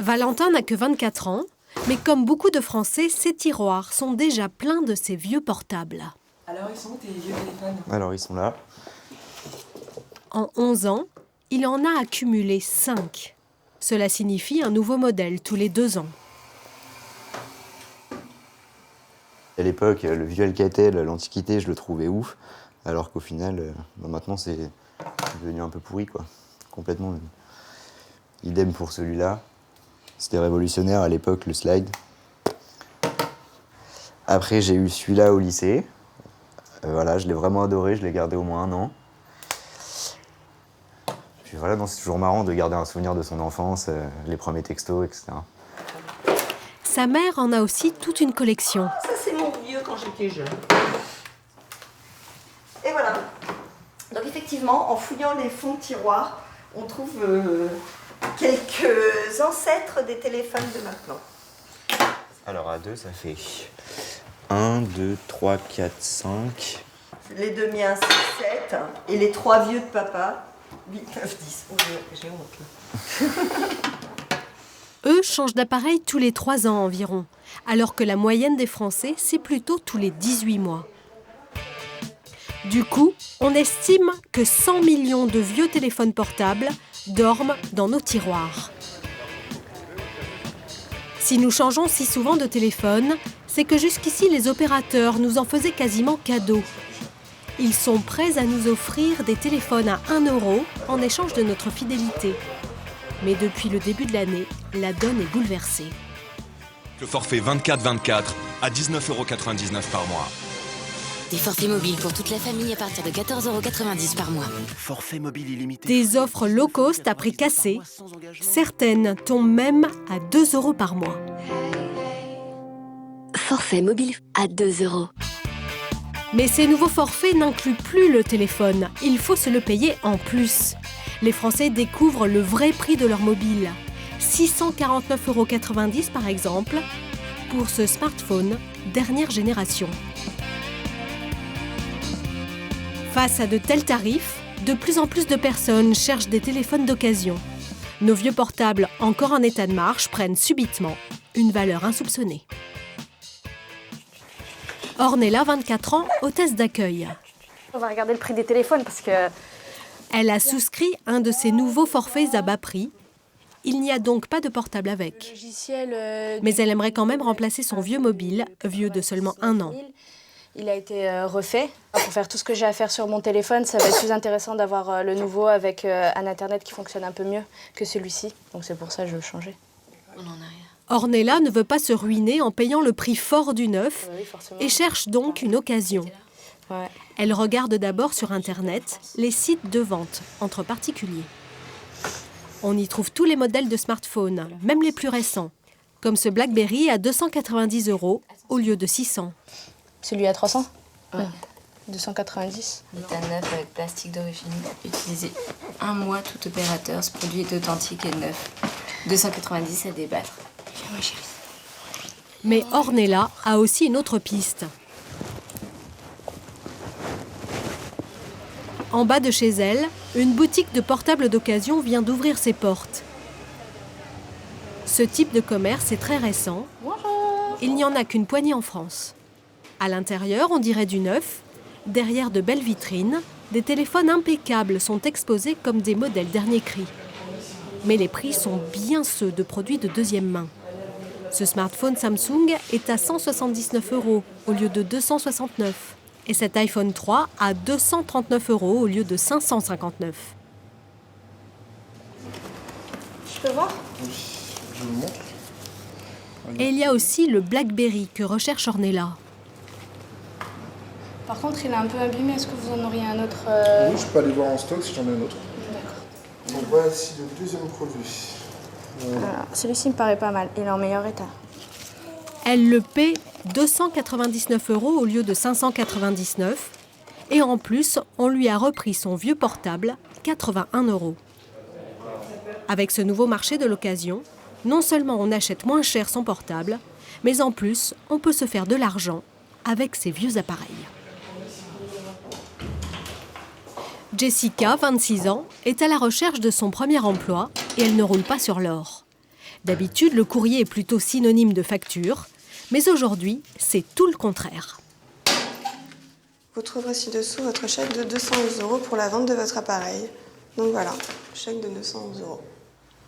Valentin n'a que 24 ans, mais comme beaucoup de Français, ses tiroirs sont déjà pleins de ses vieux portables. Alors, ils sont où tes vieux téléphones? Alors, ils sont là. En 11 ans, il en a accumulé 5. Cela signifie un nouveau modèle tous les 2 ans. À l'époque, le vieux Alcatel, l'Antiquité, je le trouvais ouf, alors qu'au final, maintenant, c'est devenu un peu pourri, quoi. Complètement. Idem pour celui-là. C'était révolutionnaire à l'époque, le slide. Après, j'ai eu celui-là au lycée. Voilà, je l'ai vraiment adoré, je l'ai gardé au moins 1 an. Puis voilà, c'est toujours marrant de garder un souvenir de son enfance, les premiers textos, etc. Sa mère en a aussi toute une collection. Ça, c'est mon vieux quand j'étais jeune. Et voilà. Donc effectivement, en fouillant les fonds de tiroir, on trouve quelques ancêtres des téléphones de maintenant. Alors à 2, ça fait 1, 2, 3, 4, 5. Les 2 miens, c'est 7. Et les 3 vieux de papa, 8, 9, 10. Oh, j'ai honte là. Eux changent d'appareil tous les 3 ans environ, alors que la moyenne des Français, c'est plutôt tous les 18 mois. Du coup, on estime que 100 millions de vieux téléphones portables dorment dans nos tiroirs. Si nous changeons si souvent de téléphone, c'est que jusqu'ici les opérateurs nous en faisaient quasiment cadeau. Ils sont prêts à nous offrir des téléphones à 1 € en échange de notre fidélité. Mais depuis le début de l'année, la donne est bouleversée. Le forfait 24-24 à 19,99 € par mois. Des forfaits mobiles pour toute la famille à partir de 14,90 € par mois. Forfait mobile illimité. Des offres low cost à prix cassé. Certaines tombent même à 2 € par mois. Forfait mobile à 2 €. Mais ces nouveaux forfaits n'incluent plus le téléphone. Il faut se le payer en plus. Les Français découvrent le vrai prix de leur mobile. 649,90 € par exemple, pour ce smartphone dernière génération. Face à de tels tarifs, de plus en plus de personnes cherchent des téléphones d'occasion. Nos vieux portables encore en état de marche prennent subitement une valeur insoupçonnée. Ornella, 24 ans, hôtesse d'accueil. On va regarder le prix des téléphones parce que... Elle a souscrit un de ces nouveaux forfaits à bas prix. Il n'y a donc pas de portable avec. Mais elle aimerait quand même remplacer son vieux mobile, vieux de seulement 1 an. Il a été refait. Pour faire tout ce que j'ai à faire sur mon téléphone, ça va être plus intéressant d'avoir le nouveau avec un Internet qui fonctionne un peu mieux que celui-ci. Donc c'est pour ça que je veux changer. Ornella ne veut pas se ruiner en payant le prix fort du neuf et cherche donc une occasion. Ouais. Elle regarde d'abord sur Internet les sites de vente entre particuliers. On y trouve tous les modèles de smartphones, même les plus récents, comme ce BlackBerry à 290 € au lieu de 600. Celui à 300 ? Ouais. 290. C'est un neuf avec plastique d'origine. Utilisé 1 mois tout opérateur. Ce produit est authentique et neuf. 290 à débattre. Viens, ma chérie. Mais Ornella a aussi une autre piste. En bas de chez elle, une boutique de portables d'occasion vient d'ouvrir ses portes. Ce type de commerce est très récent. Il n'y en a qu'une poignée en France. À l'intérieur, on dirait du neuf. Derrière de belles vitrines, des téléphones impeccables sont exposés comme des modèles dernier cri. Mais les prix sont bien ceux de produits de deuxième main. Ce smartphone Samsung est à 179 € au lieu de 269. Et cet iPhone 3 à 239 € au lieu de 559. Je peux voir ? Je vous montre. Et il y a aussi le BlackBerry que recherche Ornella. Par contre, il est un peu abîmé. Est-ce que vous en auriez un autre Oui, je peux aller voir en stock si j'en ai un autre. D'accord. Donc voici le deuxième produit. Alors, celui-ci me paraît pas mal. Il est en meilleur état. Elle le paie 299 € au lieu de 599. Et en plus, on lui a repris son vieux portable, 81 €. Avec ce nouveau marché de l'occasion, non seulement on achète moins cher son portable, mais en plus, on peut se faire de l'argent avec ses vieux appareils. Jessica, 26 ans, est à la recherche de son premier emploi et elle ne roule pas sur l'or. D'habitude, le courrier est plutôt synonyme de facture, mais aujourd'hui, c'est tout le contraire. Vous trouverez ci-dessous votre chèque de 211 € pour la vente de votre appareil. Donc voilà, chèque de 211 €.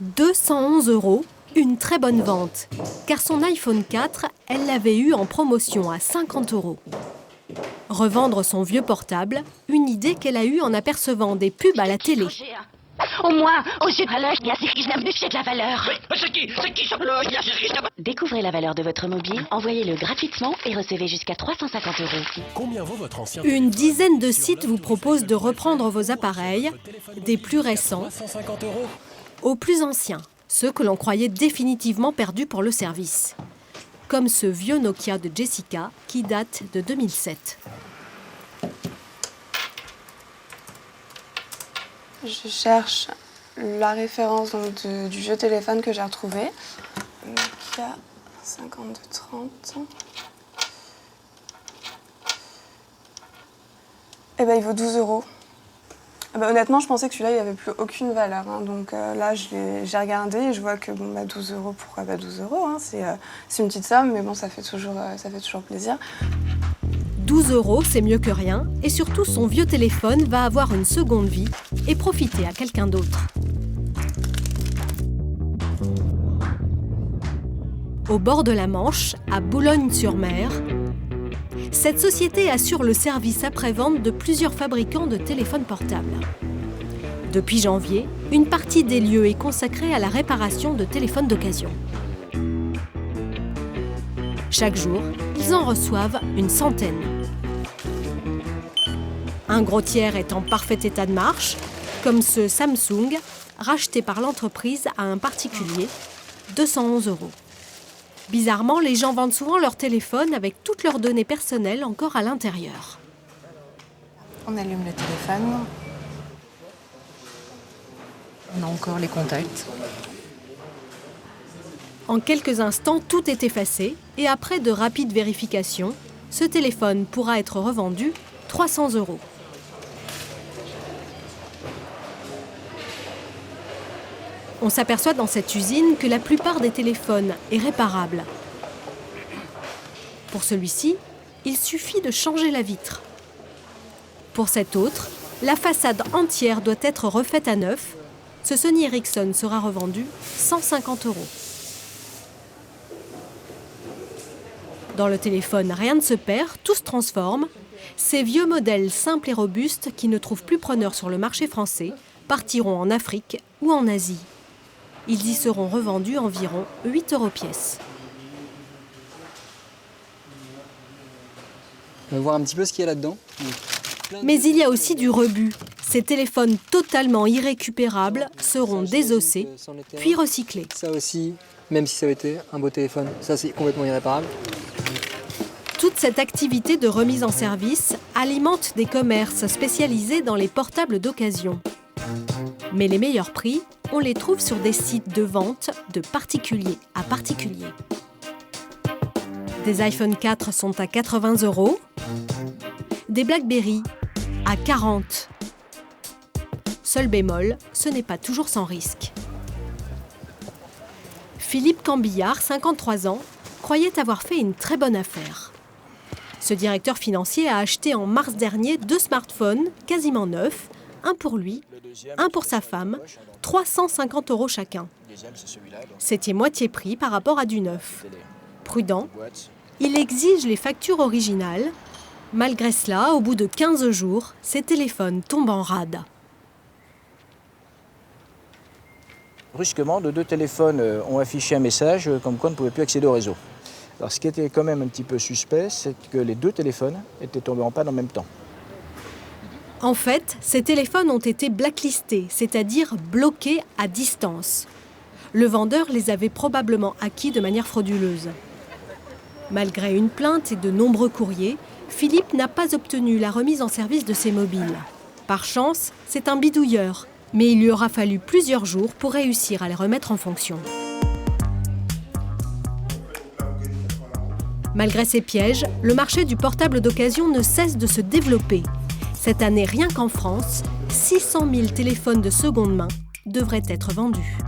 211 €, une très bonne vente, car son iPhone 4, elle l'avait eu en promotion à 50 €. Revendre son vieux portable, une idée qu'elle a eue en apercevant des pubs à la télé. Au moins, aux yeux de l'œil, il y a de la valeur. Découvrez la valeur de votre mobile, envoyez-le gratuitement et recevez jusqu'à 350 €. Combien vaut votre ancien Une dizaine de sites vous proposent de reprendre vos appareils, des plus récents 350 € aux plus anciens, ceux que l'on croyait définitivement perdus pour le service. Comme ce vieux Nokia de Jessica qui date de 2007. Je cherche la référence donc, du vieux téléphone que j'ai retrouvé. Nokia 5230. Eh ben, il vaut 12 €. Eh ben, honnêtement, je pensais que celui-là, il n'avait plus aucune valeur. Hein. Donc là, j'ai regardé et je vois que 12 €, pourquoi pas 12 €, hein. C'est une petite somme, mais bon, ça fait toujours plaisir. 12 €, c'est mieux que rien, et surtout son vieux téléphone va avoir une seconde vie et profiter à quelqu'un d'autre. Au bord de la Manche, à Boulogne-sur-Mer, cette société assure le service après-vente de plusieurs fabricants de téléphones portables. Depuis janvier, une partie des lieux est consacrée à la réparation de téléphones d'occasion. Chaque jour, ils en reçoivent une centaine. Un gros tiers est en parfait état de marche, comme ce Samsung, racheté par l'entreprise à un particulier, 211 €. Bizarrement, les gens vendent souvent leur téléphone avec toutes leurs données personnelles encore à l'intérieur. On allume le téléphone. On a encore les contacts. En quelques instants, tout est effacé et après de rapides vérifications, ce téléphone pourra être revendu 300 €. On s'aperçoit dans cette usine que la plupart des téléphones est réparable. Pour celui-ci, il suffit de changer la vitre. Pour cet autre, la façade entière doit être refaite à neuf. Ce Sony Ericsson sera revendu 150 €. Dans le téléphone, rien ne se perd, tout se transforme. Ces vieux modèles simples et robustes qui ne trouvent plus preneur sur le marché français partiront en Afrique ou en Asie. Ils y seront revendus environ 8 € pièce. On va voir un petit peu ce qu'il y a là-dedans. Mais il y a aussi du rebut. Ces téléphones totalement irrécupérables seront désossés, puis recyclés. Ça aussi, même si ça avait été un beau téléphone, ça c'est complètement irréparable. Toute cette activité de remise en service alimente des commerces spécialisés dans les portables d'occasion. Mais les meilleurs prix, on les trouve sur des sites de vente de particulier à particulier. Des iPhone 4 sont à 80 €, des BlackBerry à 40 €. Seul bémol, ce n'est pas toujours sans risque. Philippe Cambillard, 53 ans, croyait avoir fait une très bonne affaire. Ce directeur financier a acheté en mars dernier 2 smartphones quasiment neufs, un pour lui, un pour sa femme, 350 € chacun. C'était moitié prix par rapport à du neuf. Prudent, il exige les factures originales. Malgré cela, au bout de 15 jours, ces téléphones tombent en rade. Brusquement, de 2 téléphones ont affiché un message comme quoi on ne pouvait plus accéder au réseau. Alors ce qui était quand même un petit peu suspect, c'est que les 2 téléphones étaient tombés en panne en même temps. En fait, ces téléphones ont été blacklistés, c'est-à-dire bloqués à distance. Le vendeur les avait probablement acquis de manière frauduleuse. Malgré une plainte et de nombreux courriers, Philippe n'a pas obtenu la remise en service de ses mobiles. Par chance, c'est un bidouilleur, mais il lui aura fallu plusieurs jours pour réussir à les remettre en fonction. Malgré ces pièges, le marché du portable d'occasion ne cesse de se développer. Cette année, rien qu'en France, 600 000 téléphones de seconde main devraient être vendus.